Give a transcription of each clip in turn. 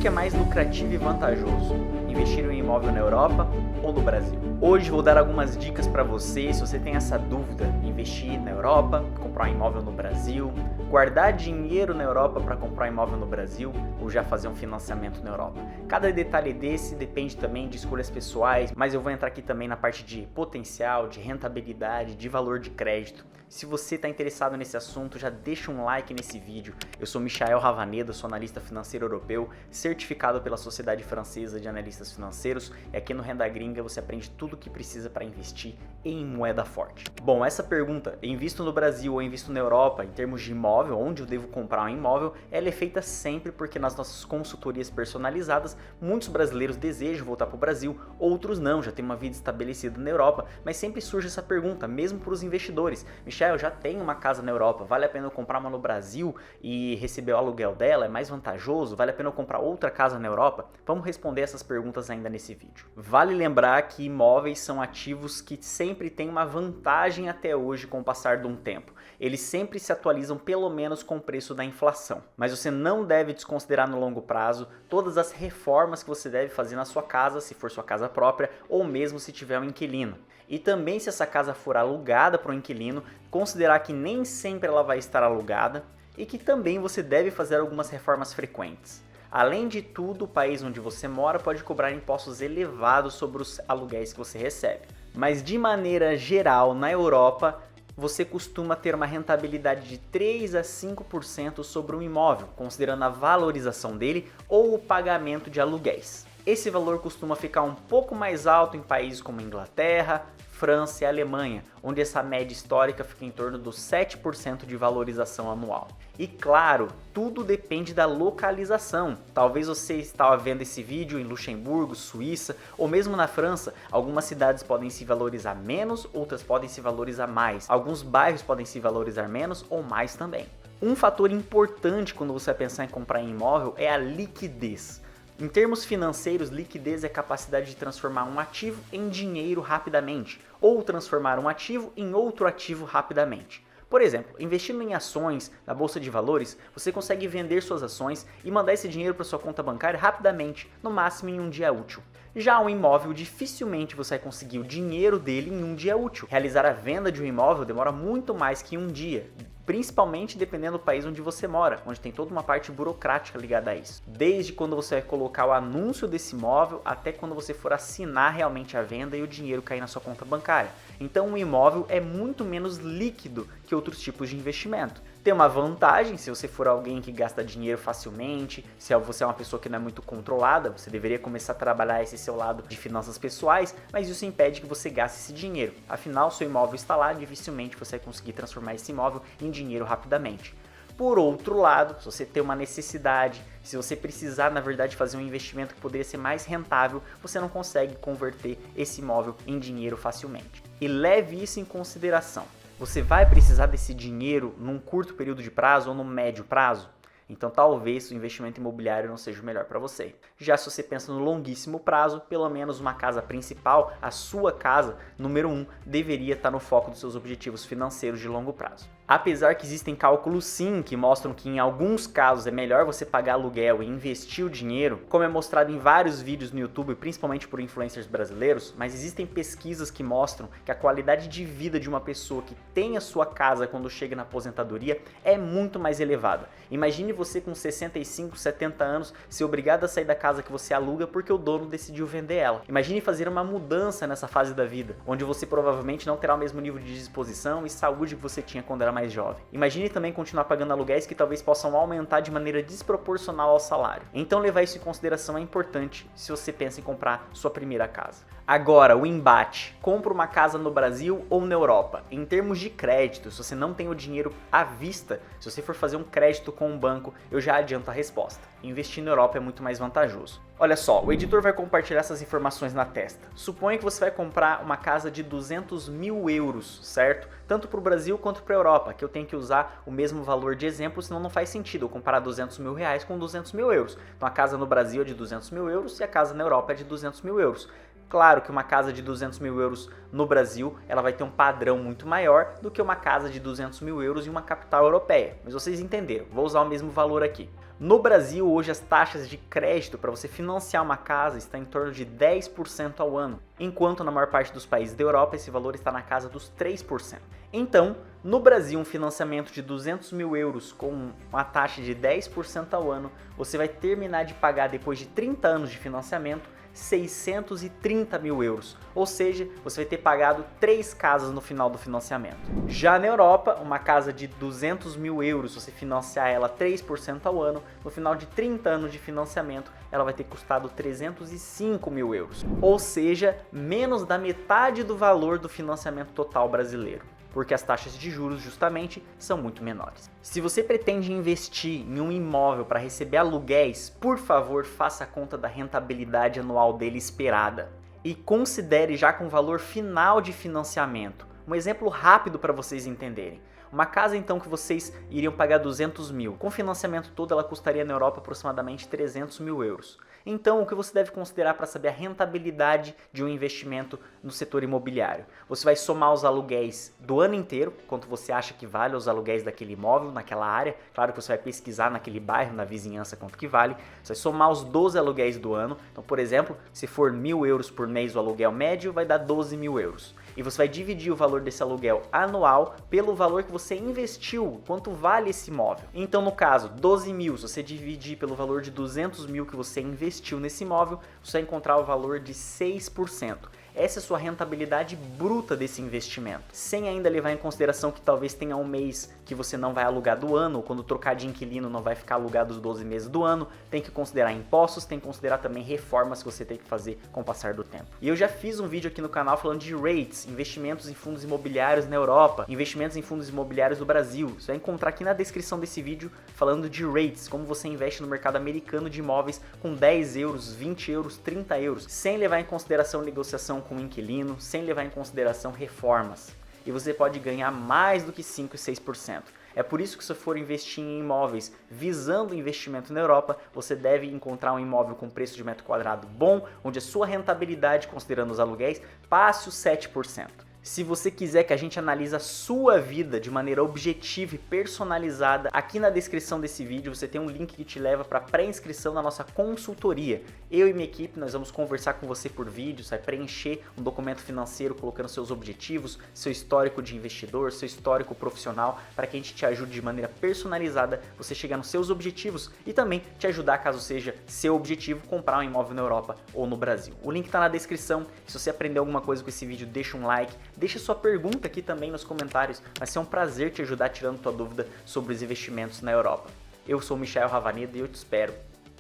que é mais lucrativo e vantajoso? Investir em um imóvel na Europa ou no Brasil? Hoje vou dar algumas dicas para você, se você tem essa dúvida, investir na Europa, comprar um imóvel no Brasil, guardar dinheiro na Europa para comprar um imóvel no Brasil ou já fazer um financiamento na Europa. Cada detalhe desse depende também de escolhas pessoais, mas eu vou entrar aqui também na parte de potencial, de rentabilidade, de valor de crédito. Se você está interessado nesse assunto, já deixa um like nesse vídeo. Eu sou Michael Ravaneda, sou analista financeiro europeu, certificado pela Sociedade Francesa de Analistas Financeiros, e aqui no Renda Gringa você aprende tudo o que precisa para investir em moeda forte. Bom, essa pergunta, invisto no Brasil ou invisto na Europa, em termos de imóvel, onde eu devo comprar um imóvel, ela é feita sempre porque nas nossas consultorias personalizadas, muitos brasileiros desejam voltar para o Brasil, outros não, já têm uma vida estabelecida na Europa, mas sempre surge essa pergunta, mesmo para os investidores. Michel, eu já tenho uma casa na Europa, vale a pena eu comprar uma no Brasil e receber o aluguel dela? É mais vantajoso? Vale a pena eu comprar outra casa na Europa? Vamos responder essas perguntas ainda nesse vídeo. Vale lembrar que imóveis são ativos que sempre têm uma vantagem até hoje com o passar de um tempo. Eles sempre se atualizam pelo menos com o preço da inflação. Mas você não deve desconsiderar no longo prazo todas as reformas que você deve fazer na sua casa, se for sua casa própria, ou mesmo se tiver um inquilino. E também, se essa casa for alugada para um inquilino, considerar que nem sempre ela vai estar alugada e que também você deve fazer algumas reformas frequentes. Além de tudo, o país onde você mora pode cobrar impostos elevados sobre os aluguéis que você recebe. Mas de maneira geral, na Europa, você costuma ter uma rentabilidade de 3 a 5% sobre um imóvel, considerando a valorização dele ou o pagamento de aluguéis. Esse valor costuma ficar um pouco mais alto em países como Inglaterra, França e Alemanha, onde essa média histórica fica em torno dos 7% de valorização anual. E claro, tudo depende da localização. Talvez você estava vendo esse vídeo em Luxemburgo, Suíça ou mesmo na França. Algumas cidades podem se valorizar menos, outras podem se valorizar mais. Alguns bairros podem se valorizar menos ou mais também. Um fator importante quando você vai pensar em comprar um imóvel é a liquidez. Em termos financeiros, liquidez é a capacidade de transformar um ativo em dinheiro rapidamente, ou transformar um ativo em outro ativo rapidamente. Por exemplo, investindo em ações na bolsa de valores, você consegue vender suas ações e mandar esse dinheiro para sua conta bancária rapidamente, no máximo em um dia útil. Já um imóvel, dificilmente você vai conseguir o dinheiro dele em um dia útil. Realizar a venda de um imóvel demora muito mais que um dia, principalmente dependendo do país onde você mora, onde tem toda uma parte burocrática ligada a isso. Desde quando você vai colocar o anúncio desse imóvel até quando você for assinar realmente a venda e o dinheiro cair na sua conta bancária. Então um imóvel é muito menos líquido que outros tipos de investimento. Tem uma vantagem se você for alguém que gasta dinheiro facilmente, se você é uma pessoa que não é muito controlada, você deveria começar a trabalhar esse seu lado de finanças pessoais, mas isso impede que você gaste esse dinheiro. Afinal, seu imóvel está lá, dificilmente você vai conseguir transformar esse imóvel em dinheiro rapidamente. Por outro lado, se você tem uma necessidade, se você precisar, na verdade, fazer um investimento que poderia ser mais rentável, você não consegue converter esse imóvel em dinheiro facilmente. E leve isso em consideração. Você vai precisar desse dinheiro num curto período de prazo ou num médio prazo? Então talvez o investimento imobiliário não seja o melhor para você. Já se você pensa no longuíssimo prazo, pelo menos uma casa principal, a sua casa, número 1, deveria estar no foco dos seus objetivos financeiros de longo prazo. Apesar que existem cálculos sim que mostram que em alguns casos é melhor você pagar aluguel e investir o dinheiro, como é mostrado em vários vídeos no YouTube, principalmente por influencers brasileiros, mas existem pesquisas que mostram que a qualidade de vida de uma pessoa que tem a sua casa quando chega na aposentadoria é muito mais elevada. Imagine você com 65, 70 anos ser obrigado a sair da casa que você aluga porque o dono decidiu vender ela. Imagine fazer uma mudança nessa fase da vida, onde você provavelmente não terá o mesmo nível de disposição e saúde que você tinha quando era mais jovem. Imagine também continuar pagando aluguéis que talvez possam aumentar de maneira desproporcional ao salário. Então levar isso em consideração é importante se você pensa em comprar sua primeira casa. Agora, o embate. Compra uma casa no Brasil ou na Europa? Em termos de crédito, se você não tem o dinheiro à vista, se você for fazer um crédito com um banco, eu já adianto a resposta. Investir na Europa é muito mais vantajoso. Olha só, o editor vai compartilhar essas informações na testa. Suponha que você vai comprar uma casa de 200 mil euros, certo? Tanto para o Brasil quanto para a Europa, que eu tenho que usar o mesmo valor de exemplo, senão não faz sentido eu comparar 200 mil reais com 200 mil euros. Então a casa no Brasil é de 200 mil euros e a casa na Europa é de 200 mil euros. Claro que uma casa de 200 mil euros no Brasil, ela vai ter um padrão muito maior do que uma casa de 200 mil euros em uma capital europeia. Mas vocês entenderam, vou usar o mesmo valor aqui. No Brasil, hoje as taxas de crédito para você financiar uma casa está em torno de 10% ao ano, enquanto na maior parte dos países da Europa esse valor está na casa dos 3%. Então, no Brasil, um financiamento de 200 mil euros com uma taxa de 10% ao ano, você vai terminar de pagar depois de 30 anos de financiamento 630 mil euros, ou seja, você vai ter pagado 3 casas no final do financiamento. Já na Europa, uma casa de 200 mil euros, se você financiar ela 3% ao ano, no final de 30 anos de financiamento, ela vai ter custado 305 mil euros, ou seja, menos da metade do valor do financiamento total brasileiro, porque as taxas de juros justamente são muito menores. Se você pretende investir em um imóvel para receber aluguéis, por favor faça a conta da rentabilidade anual dele esperada e considere já com o valor final de financiamento. Um exemplo rápido para vocês entenderem. Uma casa então que vocês iriam pagar 200 mil, com o financiamento todo ela custaria na Europa aproximadamente 300 mil euros. Então o que você deve considerar para saber a rentabilidade de um investimento no setor imobiliário? Você vai somar os aluguéis do ano inteiro, quanto você acha que vale os aluguéis daquele imóvel, naquela área. Claro que você vai pesquisar naquele bairro, na vizinhança, quanto que vale. Você vai somar os 12 aluguéis do ano. Então, por exemplo, se for 1.000 euros por mês o aluguel médio, vai dar 12 mil euros. E você vai dividir o valor desse aluguel anual pelo valor que você investiu, quanto vale esse imóvel. Então, no caso, 12 mil, se você dividir pelo valor de 200 mil que você investiu nesse imóvel, você vai encontrar o valor de 6%. Essa é a sua rentabilidade bruta desse investimento, sem ainda levar em consideração que talvez tenha um mês que você não vai alugar do ano, ou quando trocar de inquilino não vai ficar alugado os 12 meses do ano, tem que considerar impostos, tem que considerar também reformas que você tem que fazer com o passar do tempo. E eu já fiz um vídeo aqui no canal falando de REITs, investimentos em fundos imobiliários na Europa, investimentos em fundos imobiliários no Brasil. Você vai encontrar aqui na descrição desse vídeo falando de REITs, como você investe no mercado americano de imóveis com 10 euros, 20 euros, 30 euros, sem levar em consideração negociação com o inquilino, sem levar em consideração reformas. E você pode ganhar mais do que 5 e 6%. É por isso que se for investir em imóveis visando investimento na Europa, você deve encontrar um imóvel com preço de metro quadrado bom, onde a sua rentabilidade, considerando os aluguéis, passe os 7%. Se você quiser que a gente analise a sua vida de maneira objetiva e personalizada, aqui na descrição desse vídeo você tem um link que te leva para pré-inscrição na nossa consultoria. Eu e minha equipe, nós vamos conversar com você por vídeo, você vai preencher um documento financeiro colocando seus objetivos, seu histórico de investidor, seu histórico profissional, para que a gente te ajude de maneira personalizada você chegar nos seus objetivos e também te ajudar, caso seja seu objetivo, comprar um imóvel na Europa ou no Brasil. O link está na descrição. Se você aprendeu alguma coisa com esse vídeo, deixa um like. Deixa sua pergunta aqui também nos comentários, vai ser um prazer te ajudar tirando tua dúvida sobre os investimentos na Europa. Eu sou o Michael Ravaneda e eu te espero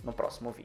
no próximo vídeo.